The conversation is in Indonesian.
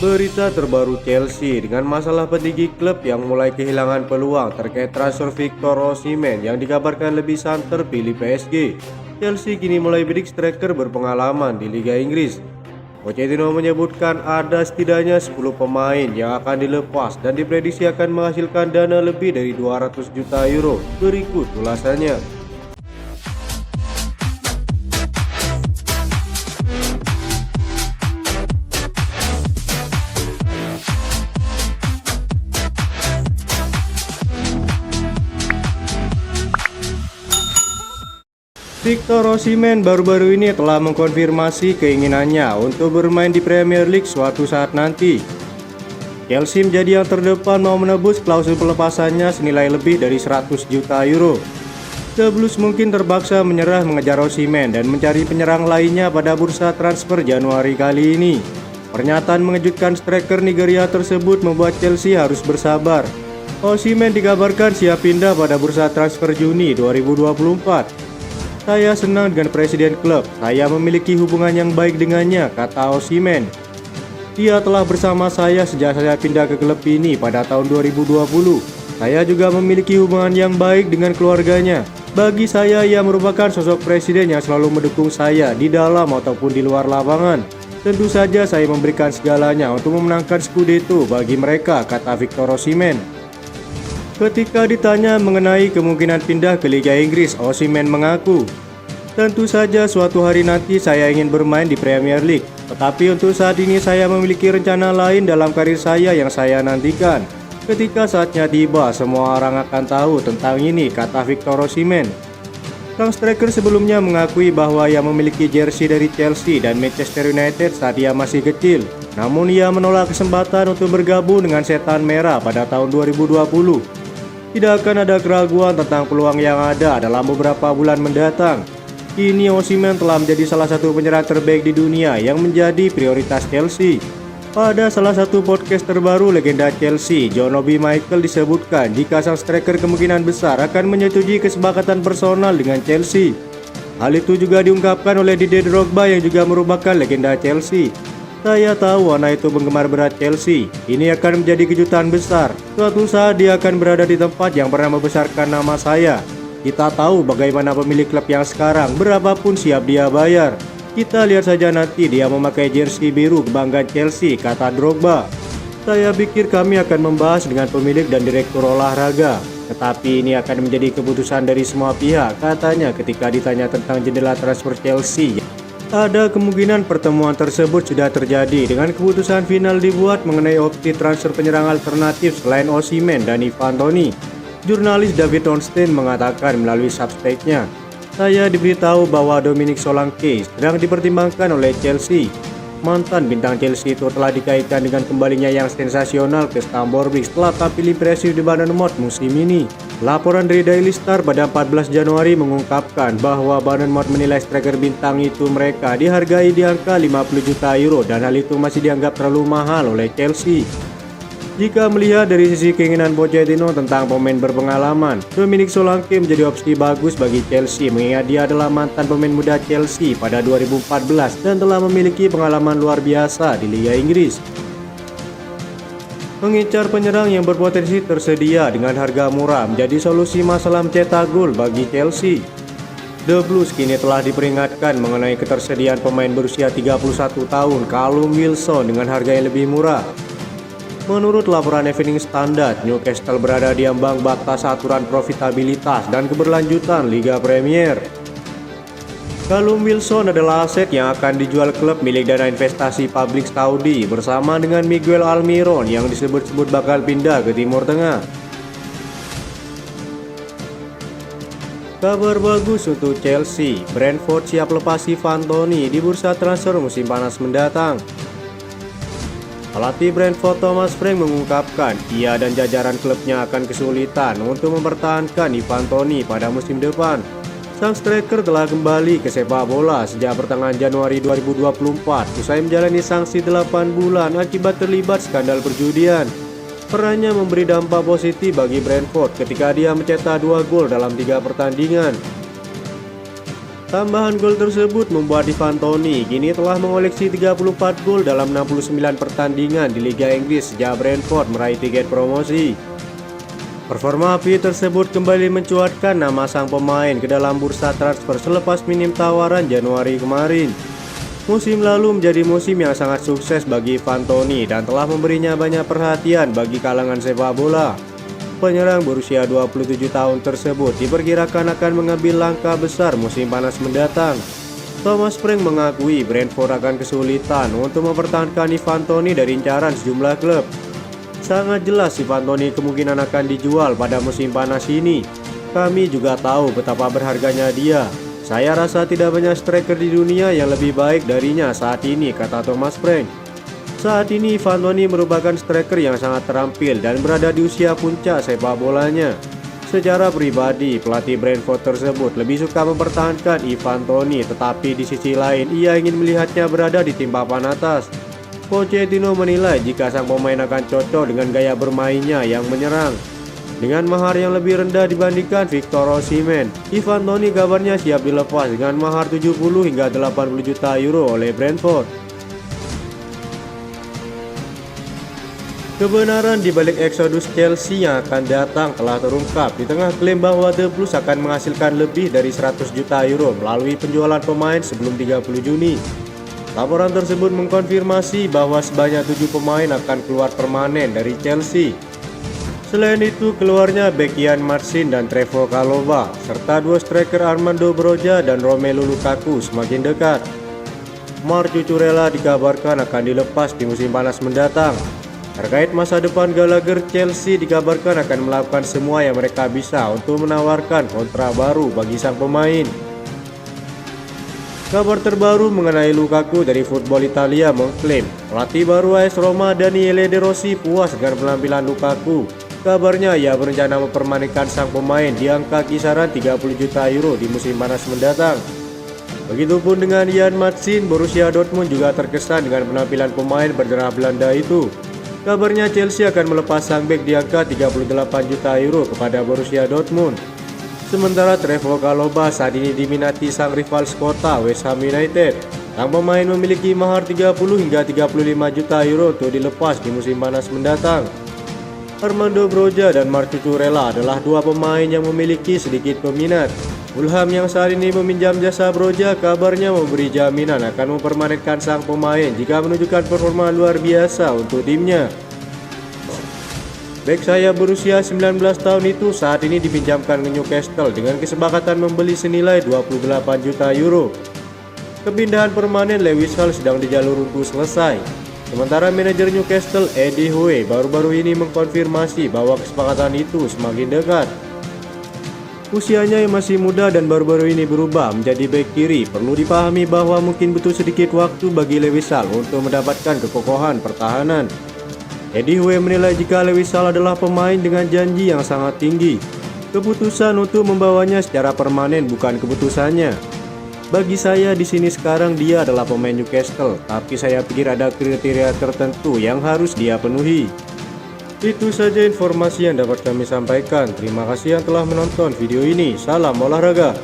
Berita terbaru Chelsea dengan masalah petinggi klub yang mulai kehilangan peluang terkait transfer Victor Osimhen yang dikabarkan lebih santer pilih PSG. Chelsea kini mulai bidik striker berpengalaman di Liga Inggris. Pochettino menyebutkan ada setidaknya 10 pemain yang akan dilepas dan diprediksi akan menghasilkan dana lebih dari 200 juta euro. Berikut ulasannya. Victor Osimhen baru-baru ini telah mengkonfirmasi keinginannya untuk bermain di Premier League suatu saat nanti. Chelsea menjadi yang terdepan mau menebus klausul pelepasannya senilai lebih dari 100 juta euro. The Blues mungkin terpaksa menyerah mengejar Osimhen dan mencari penyerang lainnya pada bursa transfer Januari kali ini. Pernyataan mengejutkan striker Nigeria tersebut membuat Chelsea harus bersabar. Osimhen dikabarkan siap pindah pada bursa transfer Juni 2024. Saya senang dengan presiden klub, saya memiliki hubungan yang baik dengannya, kata Osimhen. Dia telah bersama saya sejak saya pindah ke klub ini pada tahun 2020. Saya juga memiliki hubungan yang baik dengan keluarganya. Bagi saya, ia merupakan sosok presiden yang selalu mendukung saya di dalam ataupun di luar lapangan. Tentu saja saya memberikan segalanya untuk memenangkan Scudetto bagi mereka, kata Victor Osimhen. Ketika ditanya mengenai kemungkinan pindah ke Liga Inggris, Osimhen mengaku, "Tentu saja suatu hari nanti saya ingin bermain di Premier League, tetapi untuk saat ini saya memiliki rencana lain dalam karir saya yang saya nantikan. Ketika saatnya tiba, semua orang akan tahu tentang ini," kata Victor Osimhen. Sang striker sebelumnya mengakui bahwa ia memiliki jersey dari Chelsea dan Manchester United saat ia masih kecil. Namun ia menolak kesempatan untuk bergabung dengan Setan Merah pada tahun 2020. Tidak akan ada keraguan tentang peluang yang ada dalam beberapa bulan mendatang. Kini Osimhen telah menjadi salah satu penyerang terbaik di dunia yang menjadi prioritas Chelsea. Pada salah satu podcast terbaru legenda Chelsea, John Obi Mikel disebutkan jika sang striker kemungkinan besar akan menyetujui kesepakatan personal dengan Chelsea. Hal itu juga diungkapkan oleh Didier Drogba yang juga merupakan legenda Chelsea. "Saya tahu anak itu penggemar berat Chelsea. Ini akan menjadi kejutan besar. Suatu saat dia akan berada di tempat yang pernah membesarkan nama saya. Kita tahu bagaimana pemilik klub yang sekarang, berapapun siap dia bayar. Kita lihat saja nanti dia memakai jersey biru kebanggaan Chelsea," kata Drogba. "Saya pikir kami akan membahas dengan pemilik dan direktur olahraga. Tetapi ini akan menjadi keputusan dari semua pihak," katanya ketika ditanya tentang jendela transfer Chelsea. Ada kemungkinan pertemuan tersebut sudah terjadi dengan keputusan final dibuat mengenai opsi transfer penyerang alternatif selain Osimhen dan Ivan Toney. Jurnalis David Ornstein mengatakan melalui Substack-nya, "Saya diberitahu bahwa Dominic Solanke sedang dipertimbangkan oleh Chelsea." Mantan bintang Chelsea itu telah dikaitkan dengan kembalinya yang sensasional ke Stamford Bridge setelah tampil impresif di Bournemouth musim ini. Laporan dari Daily Star pada 14 Januari mengungkapkan bahwa Bournemouth menilai striker bintang itu mereka dihargai di angka 50 juta euro dan hal itu masih dianggap terlalu mahal oleh Chelsea. Jika melihat dari sisi keinginan Pochettino tentang pemain berpengalaman, Dominic Solanke menjadi opsi bagus bagi Chelsea mengingat dia adalah mantan pemain muda Chelsea pada 2014 dan telah memiliki pengalaman luar biasa di Liga Inggris. Mengincar penyerang yang berpotensi tersedia dengan harga murah menjadi solusi masalah mencetak gol bagi Chelsea. The Blues kini telah diperingatkan mengenai ketersediaan pemain berusia 31 tahun Callum Wilson dengan harga yang lebih murah. Menurut laporan Evening Standard, Newcastle berada di ambang batas aturan profitabilitas dan keberlanjutan Liga Premier. Callum Wilson adalah aset yang akan dijual klub milik dana investasi publik Saudi bersama dengan Miguel Almiron yang disebut-sebut bakal pindah ke Timur Tengah. Kabar bagus untuk Chelsea, Brentford siap lepas Ivan Toney di bursa transfer musim panas mendatang. Pelatih Brentford Thomas Frank mengungkapkan ia dan jajaran klubnya akan kesulitan untuk mempertahankan Ivan Toney pada musim depan. Sang striker telah kembali ke sepak bola sejak pertengahan Januari 2024 usai menjalani sanksi 8 bulan akibat terlibat skandal perjudian. Perannya memberi dampak positif bagi Brentford ketika dia mencetak 2 gol dalam 3 pertandingan. Tambahan gol tersebut membuat Ivan Toney kini telah mengoleksi 34 gol dalam 69 pertandingan di Liga Inggris sejak Brentford meraih tiket promosi. Performa api tersebut kembali mencuatkan nama sang pemain ke dalam bursa transfer selepas minim tawaran Januari kemarin. Musim lalu menjadi musim yang sangat sukses bagi Ivan Toney dan telah memberinya banyak perhatian bagi kalangan sepak bola. Penyerang berusia 27 tahun tersebut diperkirakan akan mengambil langkah besar musim panas mendatang. Thomas Frank mengakui Brentford akan kesulitan untuk mempertahankan Ivan Toney dari incaran sejumlah klub. Sangat jelas Ivan Toney kemungkinan akan dijual pada musim panas ini. Kami juga tahu betapa berharganya dia. Saya rasa tidak banyak striker di dunia yang lebih baik darinya saat ini, kata Thomas Frank. Saat ini Ivan Toney merupakan striker yang sangat terampil dan berada di usia puncak sepak bolanya. Secara pribadi, pelatih Brentford tersebut lebih suka mempertahankan Ivan Toney, tetapi di sisi lain ia ingin melihatnya berada di tim papan atas. Pochettino menilai jika sang pemain akan cocok dengan gaya bermainnya yang menyerang. Dengan mahar yang lebih rendah dibandingkan Victor Osimhen, Ivan Toney kabarnya siap dilepas dengan mahar 70 hingga 80 juta euro oleh Brentford. Kebenaran di balik eksodus Chelsea yang akan datang telah terungkap di tengah klaim bahwa The Blues akan menghasilkan lebih dari 100 juta euro melalui penjualan pemain sebelum 30 Juni. Laporan tersebut mengkonfirmasi bahwa sebanyak 7 pemain akan keluar permanen dari Chelsea. Selain itu, keluarnya bek Ian Marcin dan Trevoh Chalobah, serta dua striker Armando Broja dan Romelu Lukaku semakin dekat. Marc Cucurella dikabarkan akan dilepas di musim panas mendatang. Terkait masa depan Gallagher, Chelsea dikabarkan akan melakukan semua yang mereka bisa untuk menawarkan kontrak baru bagi sang pemain. Kabar terbaru mengenai Lukaku dari Football Italia mengklaim pelatih baru AS Roma Daniele De Rossi puas dengan penampilan Lukaku. Kabarnya ia berencana mempermanenkan sang pemain di angka kisaran 30 juta euro di musim panas mendatang. Begitupun dengan Ian Marcin, Borussia Dortmund juga terkesan dengan penampilan pemain berdarah Belanda itu. Kabarnya Chelsea akan melepas sang bek di angka 38 juta euro kepada Borussia Dortmund. Sementara Trevoh Chalobah saat ini diminati sang rival sekota West Ham United. Sang pemain memiliki mahar 30 hingga 35 juta euro untuk dilepas di musim panas mendatang. Armando Broja dan Marc Cucurella adalah dua pemain yang memiliki sedikit peminat. Fulham yang saat ini meminjam jasa Broja kabarnya memberi jaminan akan mempermanenkan sang pemain jika menunjukkan performa luar biasa untuk timnya. Bek sayap berusia 19 tahun itu saat ini dipinjamkan ke Newcastle dengan kesepakatan membeli senilai 28 juta euro. Kepindahan permanen Lewis Hall sedang di jalur untuk selesai. Sementara manajer Newcastle Eddie Howe baru-baru ini mengkonfirmasi bahwa kesepakatan itu semakin dekat. Usianya yang masih muda dan baru-baru ini berubah menjadi bek kiri, perlu dipahami bahwa mungkin butuh sedikit waktu bagi Lewis Hall untuk mendapatkan kekokohan pertahanan. Eddie Howe menilai jika Lewis Hall adalah pemain dengan janji yang sangat tinggi. Keputusan untuk membawanya secara permanen bukan keputusannya. Bagi saya di sini sekarang dia adalah pemain Newcastle, tapi saya pikir ada kriteria tertentu yang harus dia penuhi. Itu saja informasi yang dapat kami sampaikan. Terima kasih yang telah menonton video ini. Salam olahraga.